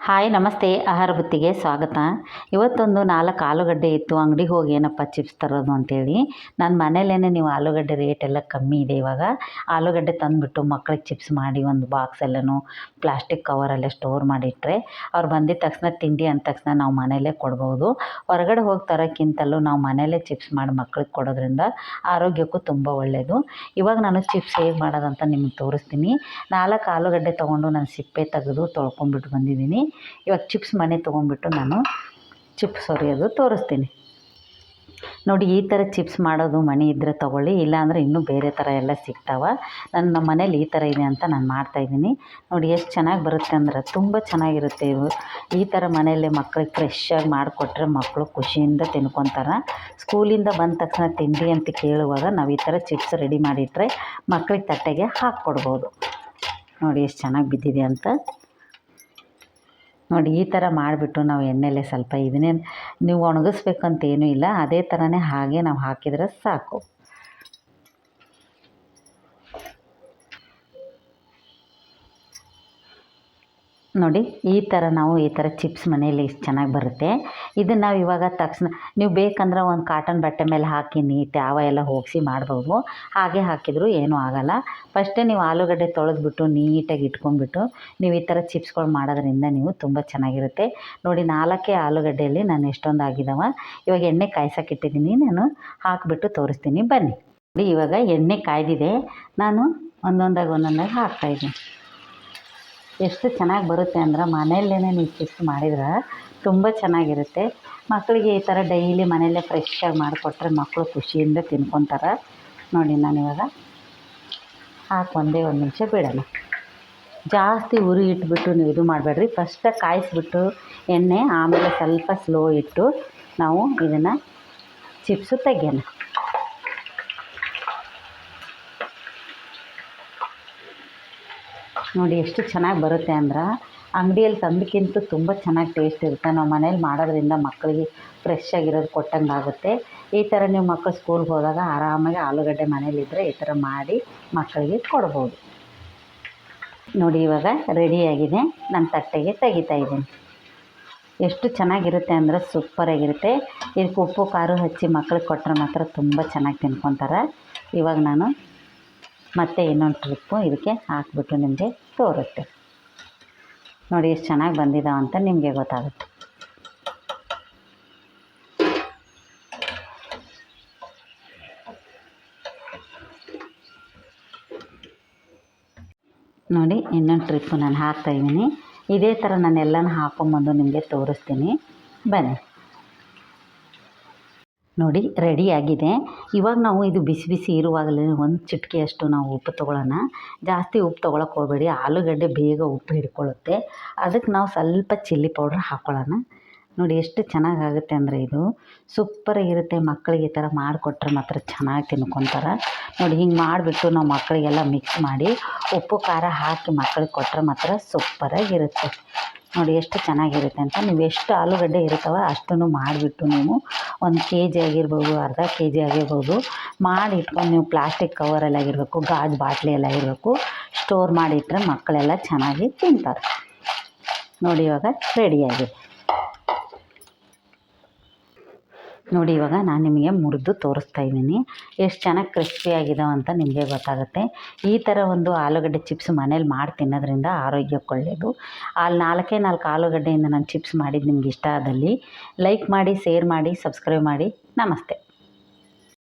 Hi ನಮಸ್ತೆ. ಆಹಾರ ಬುತ್ತಿಗೆ ಸ್ವಾಗತ. ಇವತ್ತೊಂದು 4 ಆಲೂಗಡ್ಡೆ ಇತ್ತು, ಅಂಗಡಿಗೆ ಹೋಗಿ ಏನಪ್ಪ ಚಿಪ್ಸ್ ತರೋದು ಅಂತೇಳಿ. ನನ್ನ ಮನೇಲೇ ನೀವು ಆಲೂಗಡ್ಡೆ ರೇಟ್ ಎಲ್ಲ ಕಮ್ಮಿ ಇದೆ ಇವಾಗ. ಆಲೂಗಡ್ಡೆ ತಂದುಬಿಟ್ಟು ಮಕ್ಳಿಗೆ ಚಿಪ್ಸ್ ಮಾಡಿ ಒಂದು ಬಾಕ್ಸ್ ಎಲ್ಲನೂ ಪ್ಲಾಸ್ಟಿಕ್ ಕವರಲ್ಲೇ ಸ್ಟೋರ್ ಮಾಡಿಟ್ರೆ ಅವ್ರು ಬಂದಿದ್ದ ತಕ್ಷಣ ತಿಂಡಿ ಅಂದ ತಕ್ಷಣ ನಾವು ಮನೆಯಲ್ಲೇ ಕೊಡ್ಬೋದು. ಹೊರಗಡೆ ಹೋಗಿ ತರೋಕ್ಕಿಂತಲೂ ನಾವು ಮನೆಯಲ್ಲೇ ಚಿಪ್ಸ್ ಮಾಡಿ ಮಕ್ಳಿಗೆ ಕೊಡೋದ್ರಿಂದ ಆರೋಗ್ಯಕ್ಕೂ ತುಂಬ ಒಳ್ಳೆಯದು. ಇವಾಗ ನಾನು ಚಿಪ್ಸ್ ಹೇಗೆ ಮಾಡೋದಂತ ನಿಮಗೆ ತೋರಿಸ್ತೀನಿ. 4 ಆಲೂಗಡ್ಡೆ ತೊಗೊಂಡು ನಾನು ಸಿಪ್ಪೆ ತೆಗೆದು ತೊಳ್ಕೊಂಬಿಟ್ಟು ಬಂದಿದ್ದೀನಿ. ಇವಾಗ ಚಿಪ್ಸ್ ಮನೆ ತೊಗೊಂಡ್ಬಿಟ್ಟು ನಾನು ಚಿಪ್ಸ್ ಹೊರಿಯೋದು ತೋರಿಸ್ತೀನಿ. ನೋಡಿ, ಈ ಥರ ಚಿಪ್ಸ್ ಮಾಡೋದು ಮನೆ ಇದ್ದರೆ ತೊಗೊಳ್ಳಿ, ಇಲ್ಲಾಂದರೆ ಇನ್ನೂ ಬೇರೆ ಥರ ಎಲ್ಲ ಸಿಗ್ತಾವೆ. ನಮ್ಮ ಮನೇಲಿ ಈ ಥರ ಇದೆ ಅಂತ ನಾನು ಮಾಡ್ತಾಯಿದ್ದೀನಿ. ನೋಡಿ ಎಷ್ಟು ಚೆನ್ನಾಗಿ ಬರುತ್ತೆ ಅಂದ್ರೆ ತುಂಬ ಚೆನ್ನಾಗಿರುತ್ತೆ ಇವು. ಈ ಥರ ಮನೆಯಲ್ಲೇ ಮಕ್ಳಿಗೆ ಫ್ರೆಶ್ಶಾಗಿ ಮಾಡಿಕೊಟ್ರೆ ಮಕ್ಕಳು ಖುಷಿಯಿಂದ ತಿನ್ಕೊತಾರೆ. ಸ್ಕೂಲಿಂದ ಬಂದ ತಕ್ಷಣ ತಿಂಡಿ ಅಂತ ಕೇಳುವಾಗ ನಾವು ಈ ಥರ ಚಿಪ್ಸ್ ರೆಡಿ ಮಾಡಿಟ್ರೆ ಮಕ್ಳಿಗೆ ತಟ್ಟೆಗೆ ಹಾಕ್ಕೊಡ್ಬೋದು. ನೋಡಿ ಎಷ್ಟು ಚೆನ್ನಾಗಿ ಬಿದ್ದಿದೆ ಅಂತ. ನೋಡಿ ಈ ಥರ ಮಾಡಿಬಿಟ್ಟು ನಾವು ಎಣ್ಣೆಲೆ ಸ್ವಲ್ಪ ಇದನ್ನೇ ನೀವು ಒಣಗಿಸ್ಬೇಕಂತ ಏನೂ ಇಲ್ಲ, ಅದೇ ಥರನೇ ಹಾಗೆ ನಾವು ಹಾಕಿದರೆ ಸಾಕು. ನೋಡಿ ಈ ಥರ ಚಿಪ್ಸ್ ಮನೆಯಲ್ಲಿ ಇಷ್ಟು ಚೆನ್ನಾಗಿ ಬರುತ್ತೆ. ಇದನ್ನು ನಾವು ಇವಾಗ ತಕ್ಷಣ ನೀವು ಬೇಕಂದ್ರೆ ಒಂದು ಕಾಟನ್ ಬಟ್ಟೆ ಮೇಲೆ ಹಾಕಿ ನೀಟ್ ಯಾವ ಎಲ್ಲ ಹೋಗಿಸಿ ಮಾಡ್ಬೋದು. ಹಾಗೆ ಹಾಕಿದರೂ ಏನೂ ಆಗೋಲ್ಲ. ಫಸ್ಟೇ ನೀವು ಆಲೂಗಡ್ಡೆ ತೊಳೆದ್ಬಿಟ್ಟು ನೀಟಾಗಿ ಇಟ್ಕೊಂಡ್ಬಿಟ್ಟು ನೀವು ಈ ಥರ ಚಿಪ್ಸ್ಗಳು ಮಾಡೋದ್ರಿಂದ ನೀವು ತುಂಬ ಚೆನ್ನಾಗಿರುತ್ತೆ. ನೋಡಿ 4 ಆಲೂಗಡ್ಡೆಯಲ್ಲಿ ನಾನು ಎಷ್ಟೊಂದು ಆಗಿದ್ದಾವೆ. ಇವಾಗ ಎಣ್ಣೆ ಕಾಯ್ಸೋಕ್ಕಿಟ್ಟಿದ್ದೀನಿ, ನಾನು ಹಾಕಿಬಿಟ್ಟು ತೋರಿಸ್ತೀನಿ ಬನ್ನಿ. ನೋಡಿ ಇವಾಗ ಎಣ್ಣೆ ಕಾಯ್ದಿದೆ, ನಾನು ಒಂದೊಂದಾಗಿ ಹಾಕ್ತಾಯಿದ್ದೀನಿ. ಎಷ್ಟು ಚೆನ್ನಾಗಿ ಬರುತ್ತೆ ಅಂದ್ರೆ ಮನೆಯಲ್ಲೇ ನೀವು ಚಿಪ್ಸ್ ಮಾಡಿದ್ರೆ ತುಂಬ ಚೆನ್ನಾಗಿರುತ್ತೆ. ಮಕ್ಕಳಿಗೆ ಈ ಥರ ಡೈಲಿ ಮನೆಯಲ್ಲೇ ಫ್ರೆಶ್ಶಾಗಿ ಮಾಡಿಕೊಟ್ರೆ ಮಕ್ಕಳು ಖುಷಿಯಿಂದ ತಿನ್ಕೊತಾರೆ. ನೋಡಿ ನಾನಿವಾಗ ಒಂದೇ ಒಂದು ನಿಮಿಷ ಬಿಡೋಣ. ಜಾಸ್ತಿ ಉರಿ ಇಟ್ಬಿಟ್ಟು ನೀವು ಇದು ಮಾಡಬೇಡ್ರಿ. ಫಸ್ಟಾಗಿ ಕಾಯಿಸ್ಬಿಟ್ಟು ಎಣ್ಣೆ, ಆಮೇಲೆ ಸ್ವಲ್ಪ ಸ್ಲೋ ಇಟ್ಟು ನಾವು ಇದನ್ನು ಚಿಪ್ಸು ತೆಗೆಯೋಣ. ನೋಡಿ ಎಷ್ಟು ಚೆನ್ನಾಗಿ ಬರುತ್ತೆ ಅಂದ್ರೆ ಅಂಗಡಿಯಲ್ಲಿ ತಂದಕ್ಕಿಂತ ತುಂಬ ಚೆನ್ನಾಗಿ ಟೇಸ್ಟ್ ಇರುತ್ತೆ. ನಾವು ಮನೇಲಿ ಮಾಡೋದ್ರಿಂದ ಮಕ್ಕಳಿಗೆ ಫ್ರೆಶ್ ಆಗಿರೋದು ಕೊಟ್ಟಂಗೆ ಆಗುತ್ತೆ. ಈ ಥರ ನೀವು ಮಕ್ಕಳು ಸ್ಕೂಲ್ಗೆ ಹೋದಾಗ ಆರಾಮಾಗಿ ಆಲೂಗಡ್ಡೆ ಮನೇಲಿದ್ದರೆ ಈ ಥರ ಮಾಡಿ ಮಕ್ಕಳಿಗೆ ಕೊಡ್ಬೋದು. ನೋಡಿ ಇವಾಗ ರೆಡಿಯಾಗಿದೆ, ನಾನು ತಟ್ಟೆಗೆ ತೆಗಿತಾಯಿದ್ದೀನಿ. ಎಷ್ಟು ಚೆನ್ನಾಗಿರುತ್ತೆ ಅಂದರೆ ಸೂಪರಾಗಿರುತ್ತೆ. ಇದಕ್ಕೆ ಉಪ್ಪು ಖಾರ ಹಚ್ಚಿ ಮಕ್ಕಳಿಗೆ ಕೊಟ್ಟರೆ ಮಾತ್ರ ತುಂಬ ಚೆನ್ನಾಗಿ ತಿನ್ಕೊತಾರೆ. ಇವಾಗ ನಾನು ಮತ್ತೆ ಇನ್ನೊಂದು ಟ್ರಿಪ್ಪು ಇದಕ್ಕೆ ಹಾಕಿಬಿಟ್ಟು ನಿಮಗೆ ತೋರುತ್ತೆ. ನೋಡಿ ಎಷ್ಟು ಚೆನ್ನಾಗಿ ಬಂದಿದ್ದಾವೆ ಅಂತ ನಿಮಗೆ ಗೊತ್ತಾಗುತ್ತೆ. ನೋಡಿ ಇನ್ನೊಂದು ಟ್ರಿಪ್ಪು ನಾನು ಹಾಕ್ತಾಯಿದ್ದೀನಿ. ಇದೇ ಥರ ನಾನು ಎಲ್ಲನೂ ಹಾಕ್ಕೊಂಬಂದು ನಿಮಗೆ ತೋರಿಸ್ತೀನಿ ಬನ್ನಿ. ನೋಡಿ ರೆಡಿಯಾಗಿದೆ. ಇವಾಗ ನಾವು ಇದು ಬಿಸಿ ಬಿಸಿ ಇರುವಾಗಲೇ ಒಂದು ಚಿಟಿಕೆಯಷ್ಟು ನಾವು ಉಪ್ಪು ತೊಗೊಳ್ಳೋಣ. ಜಾಸ್ತಿ ಉಪ್ಪು ತೊಗೊಳಕ್ಕೆ ಹೋಗಬೇಡಿ, ಆಲೂಗಡ್ಡೆ ಬೇಗ ಉಪ್ಪು ಹಿಡ್ಕೊಳ್ಳುತ್ತೆ. ಅದಕ್ಕೆ ನಾವು ಸ್ವಲ್ಪ ಚಿಲ್ಲಿ ಪೌಡ್ರ್ ಹಾಕ್ಕೊಳ್ಳೋಣ. ನೋಡಿ ಎಷ್ಟು ಚೆನ್ನಾಗಾಗುತ್ತೆ ಅಂದರೆ ಇದು ಸೂಪರಾಗಿರುತ್ತೆ. ಮಕ್ಕಳಿಗೆ ಈ ಥರ ಮಾಡಿಕೊಟ್ರೆ ಮಾತ್ರ ಚೆನ್ನಾಗಿ ತಿನ್ಕೊತಾರೆ. ನೋಡಿ ಹಿಂಗೆ ಮಾಡಿಬಿಟ್ಟು ನಾವು ಮಕ್ಕಳಿಗೆಲ್ಲ ಮಿಕ್ಸ್ ಮಾಡಿ ಉಪ್ಪು ಖಾರ ಹಾಕಿ ಮಕ್ಕಳಿಗೆ ಕೊಟ್ಟರೆ ಮಾತ್ರ ಸೂಪರಾಗಿರುತ್ತೆ. ನೋಡಿ ಎಷ್ಟು ಚೆನ್ನಾಗಿರುತ್ತೆ ಅಂತ. ನೀವು ಎಷ್ಟು ಆಲೂಗಡ್ಡೆ ಇರುತ್ತವೆ ಅಷ್ಟನ್ನು ಮಾಡಿಬಿಟ್ಟು ನೀವು 1 kg ಆಗಿರ್ಬೋದು, ಅರ್ಧ kg ಆಗಿರ್ಬೋದು ಮಾಡಿ ಇಟ್ಕೊಂಡು ನೀವು ಪ್ಲಾಸ್ಟಿಕ್ ಕವರಲ್ಲಿ ಆಗಿರಬೇಕು, ಗಾಜು ಬಾಟ್ಲಿಯಲ್ಲಿ ಆಗಿರಬೇಕು ಸ್ಟೋರ್ ಮಾಡಿಟ್ರೆ ಮಕ್ಕಳೆಲ್ಲ ಚೆನ್ನಾಗಿ ತಿಂತಾರೆ. ನೋಡಿ ಇವಾಗ ರೆಡಿಯಾಗಿದೆ. ನೋಡಿ ಇವಾಗ ನಾನು ನಿಮಗೆ ಮುರಿದು ತೋರಿಸ್ತಾ ಇದ್ದೀನಿ. ಎಷ್ಟು ಚೆನ್ನಾಗಿ ಕ್ರಿಸ್ಪಿಯಾಗಿದ್ದಾವೆ ಅಂತ ನಿಮಗೆ ಗೊತ್ತಾಗುತ್ತೆ. ಈ ಥರ ಒಂದು ಆಲೂಗಡ್ಡೆ ಚಿಪ್ಸ್ ಮನೇಲಿ ಮಾಡಿ ತಿನ್ನೋದ್ರಿಂದ ಆರೋಗ್ಯಕ್ಕೆ ಒಳ್ಳೆಯದು. 4 ಆಲೂಗಡ್ಡೆಯಿಂದ ನಾನು ಚಿಪ್ಸ್ ಮಾಡಿದ್ದು ನಿಮ್ಗೆ ಇಷ್ಟ ಆದಲ್ಲಿ ಲೈಕ್ ಮಾಡಿ, ಶೇರ್ ಮಾಡಿ, ಸಬ್ಸ್ಕ್ರೈಬ್ ಮಾಡಿ. ನಮಸ್ತೆ.